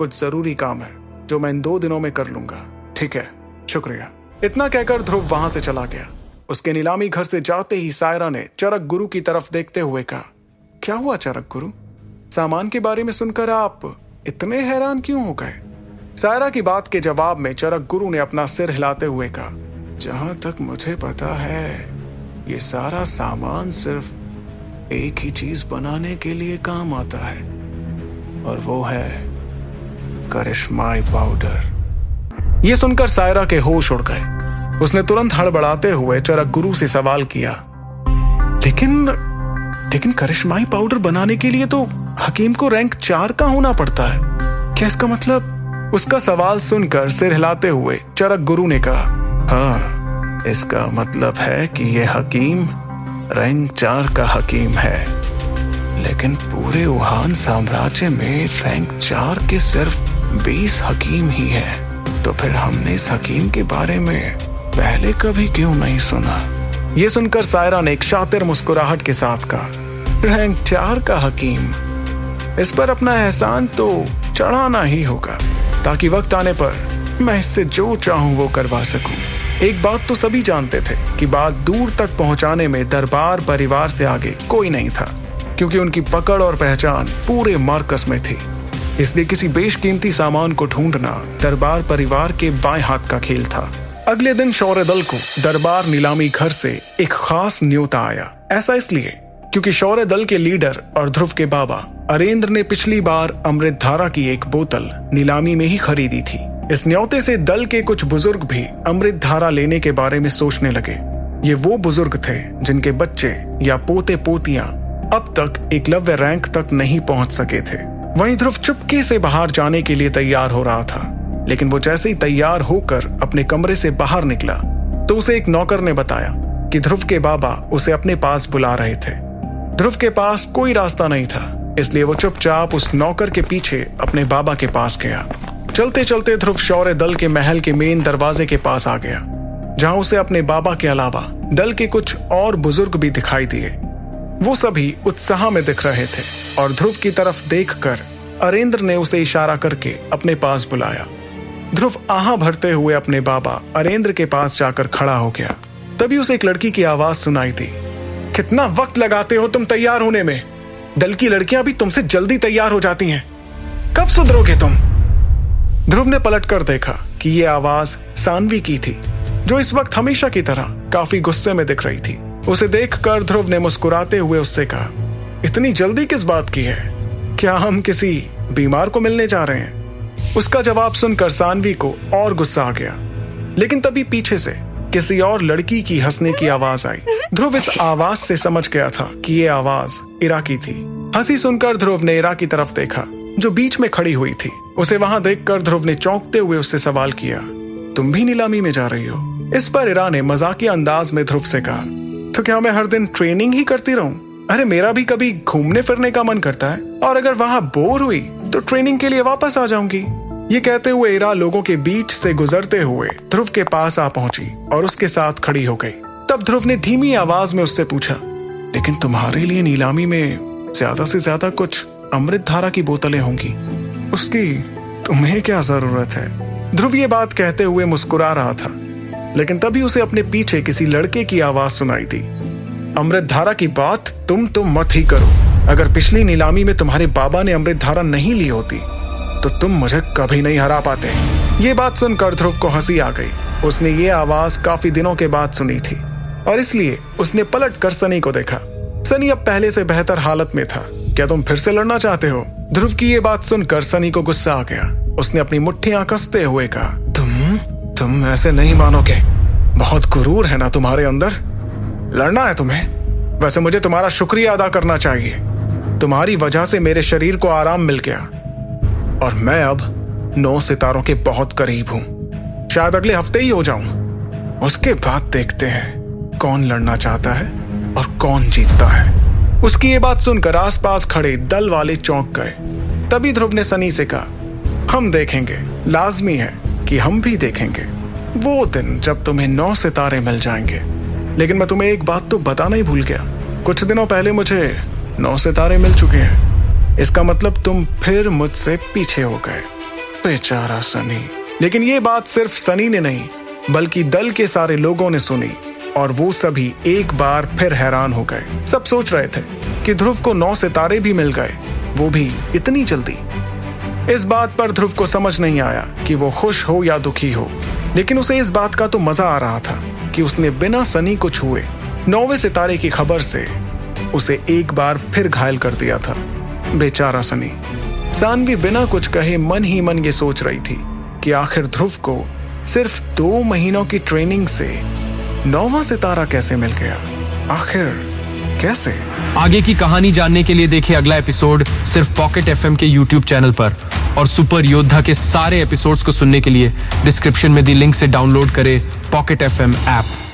कुछ जरूरी काम है जो मैं इन 2 दिनों में कर लूंगा। ठीक है, शुक्रिया। इतना कहकर ध्रुव वहां से चला गया। उसके नीलामी घर से जाते ही सायरा ने चरक गुरु की तरफ देखते हुए कहा, क्या हुआ चरक गुरु? सामान के बारे में सुनकर आप इतने हैरान क्यों हो गए? सायरा की बात के जवाब में चरक गुरु ने अपना सिर हिलाते हुए कहा, जहां तक मुझे पता है ये सारा सामान सिर्फ एक ही चीज बनाने के लिए काम आता है, और वो है करिश्माई पाउडर। ये सुनकर सायरा के होश उड़ गए। उसने तुरंत हड़बड़ाते हुए चरक गुरु से सवाल किया, लेकिन करिश्माई पाउडर बनाने के लिए तो हकीम को रैंक 4 का होना पड़ता है। क्या इसका मतलब? उसका सवाल सुनकर सिर हिलाते हुए चरक गुरु ने कहा, हाँ, इसका मतलब है कि यह हकीम रैंक 4 का हकीम है, लेकिन पूरे वुहान साम्राज्य में रैंक 4 के सिर्फ 20 हकीम ही हैं। तो फिर हमने इस हकीम के बारे में पहले कभी क्यों नहीं सुना? ये सुनकर सायरा ने एक शातिर मुस्कुराहट के साथ कहा, रैंक 4 का हकीम, इस पर अपना एहसान तो चढ़ाना ही होगा, ताकि वक्त आने पर मैं इससे जो चाहूं वो करवा सकूं। एक बात तो सभी जानते थे कि बात दूर तक पहुंचाने में दरबार परिवार से आगे कोई नहीं था, क्योंकि उनकी पकड़ और पहचान पूरे मार्कस में थी। इसलिए किसी बेशकीमती सामान को ढूंढना दरबार परिवार के बाएं हाथ का खेल था। अगले दिन शौर्य दल को दरबार नीलामी घर से एक खास न्योता आया। ऐसा इसलिए क्योंकि शौर्य दल के लीडर और ध्रुव के बाबा अरेंद्र ने पिछली बार अमृत धारा की एक बोतल नीलामी में ही खरीदी थी। इस न्योते से दल के कुछ बुजुर्ग भी अमृत धारा लेने के बारे में सोचने लगे। ये वो बुजुर्ग थे जिनके बच्चे या पोते पोतियां अब तक एकलव्य रैंक तक नहीं पहुंच सके थे। वहीं ध्रुव चुपके से बाहर जाने के लिए तैयार हो रहा था, लेकिन वो जैसे ही तैयार होकर अपने कमरे से बाहर निकला तो उसे एक नौकर ने बताया कि ध्रुव के बाबा उसे अपने पास बुला रहे थे। ध्रुव के पास कोई रास्ता नहीं था, इसलिए वो चुपचाप उस नौकर के पीछे अपने बाबा के पास गया। चलते चलते ध्रुव शौर्य दल के महल के मेन दरवाजे के पास आ गया, जहां उसे अपने बाबा के अलावा दल के कुछ और बुजुर्ग भी दिखाई दिए। वो सभी उत्साह में दिख रहे थे और ध्रुव की तरफ देखकर अरेंद्र ने उसे इशारा करके अपने पास बुलाया। ध्रुव आहा भरते हुए अपने बाबा अरेंद्र के पास जाकर खड़ा हो गया। तभी उसे एक लड़की की आवाज सुनाई दी, कितना वक्त लगाते हो तुम तैयार होने में? दल की लड़कियां भी तुमसे जल्दी तैयार हो जाती हैं, कब सुधरोगे तुम? ध्रुव ने पलटकर देखा कि ये आवाज सानवी की थी, जो इस वक्त हमेशा की तरह काफी गुस्से में दिख रही थी। उसे देखकर ध्रुव ने मुस्कुराते हुए उससे कहा, इतनी जल्दी किस बात की है? क्या हम किसी बीमार को मिलने जा रहे हैं? उसका जवाब सुनकर सानवी को और गुस्सा आ गया, लेकिन तभी पीछे से किसी और लड़की की हंसने की आवाज आई। ध्रुव इस आवाज से समझ गया था कि ये आवाज इरा की थी। हंसी सुनकर ध्रुव ने इरा की तरफ देखा, जो बीच में खड़ी हुई थी। उसे वहां देखकर ध्रुव ने चौंकते हुए उससे सवाल किया, तुम भी नीलामी में जा रही हो? इस पर इरा ने मजाकिया अंदाज में ध्रुव से कहा, तो क्या मैं हर दिन ट्रेनिंग ही करती रहूं? अरे मेरा भी कभी घूमने फिरने का मन करता है, और अगर वहां बोर हुई तो ट्रेनिंग के लिए वापस आ जाऊंगी। ये कहते हुए इरा लोगों के बीच से गुजरते हुए ध्रुव के पास आ पहुंची और उसके साथ खड़ी हो गई। तब ध्रुव ने धीमी आवाज में उससे पूछा, लेकिन तुम्हारे लिए नीलामी में ज्यादा से ज्यादा कुछ अमृत धारा की बोतलें होंगी, उसकी तुम्हें क्या जरूरत है? ध्रुव ये बात कहते हुए मुस्कुरा रहा था, लेकिन तभी उसे अपने पीछे किसी लड़के की आवाज सुनाई दी, अमृत धारा की बात तुम मत ही करो। अगर पिछली नीलामी में तुम्हारे बाबा ने अमृत धारा नहीं ली होती तो तुम मुझे कभी नहीं हरा पाते। ये बात सुनकर ध्रुव को हंसी आ गई। उसने ये आवाज काफी दिनों के बाद सुनी थी और इसलिए उसने पलट कर सनी को देखा। सनी अब पहले से बेहतर हालत में था। क्या तुम फिर से लड़ना चाहते हो? ध्रुव की ये बात सुनकर सनी को गुस्सा आ गया। उसने अपनी मुट्ठियां कसते हुए कहा, तुम ऐसे नहीं मानोगे, बहुत गुरूर है ना तुम्हारे अंदर। लड़ना है तुम्हें? वैसे मुझे तुम्हारा शुक्रिया अदा करना चाहिए। तुम्हारी वजह से मेरे शरीर को आराम मिल गया और मैं अब 9 सितारों के बहुत करीब हूं। शायद अगले हफ्ते ही हो जाऊं। उसके बाद देखते हैं कौन लड़ना चाहता है और कौन जीतता है। उसकी ये बात सुनकर आसपास खड़े दल वाले चौंक गए। तभी ध्रुव ने सनी से कहा, हम देखेंगे, लाजमी है कि हम भी देखेंगे वो दिन जब तुम्हें 9 सितारे मिल जाएंगे। लेकिन मैं तुम्हें एक बात तो बताना ही भूल गया, कुछ दिनों पहले मुझे 9 सितारे मिल चुके हैं। इसका मतलब तुम फिर मुझसे पीछे हो गए। बेचारा सनी। लेकिन ये बात सिर्फ सनी ने नहीं बल्कि दल के सारे लोगों ने सुनी और वो सभी एक बार फिर हैरान हो गए। सब सोच रहे थे कि ध्रुव को 9 सितारे भी मिल गए, वो भी इतनी जल्दी। इस बात पर ध्रुव को समझ नहीं आया कि वो खुश हो या दुखी हो, लेकिन उसे इस बात का तो मजा आ रहा था कि उसने बिना सनी को छुए 9वें सितारे की खबर से उसे एक बार फिर घायल कर दिया था। बेचारा सनी। सानवी बिना कुछ कहे मन ही मन ये सोच रही थी कि आखिर ध्रुव को सिर्फ 2 महीनों की ट्रेनिंग से 9वां सितारा कैसे मिल गया, आखिर कैसे। आगे की कहानी जानने के लिए देखिए अगला एपिसोड सिर्फ पॉकेट एफएम के YouTube चैनल पर, और सुपर योद्धा के सारे एपिसोड्स को सुनने के लिए डिस्क्रिप्शन में दी लिंक से डाउनलोड करें पॉकेट एफएम ऐप।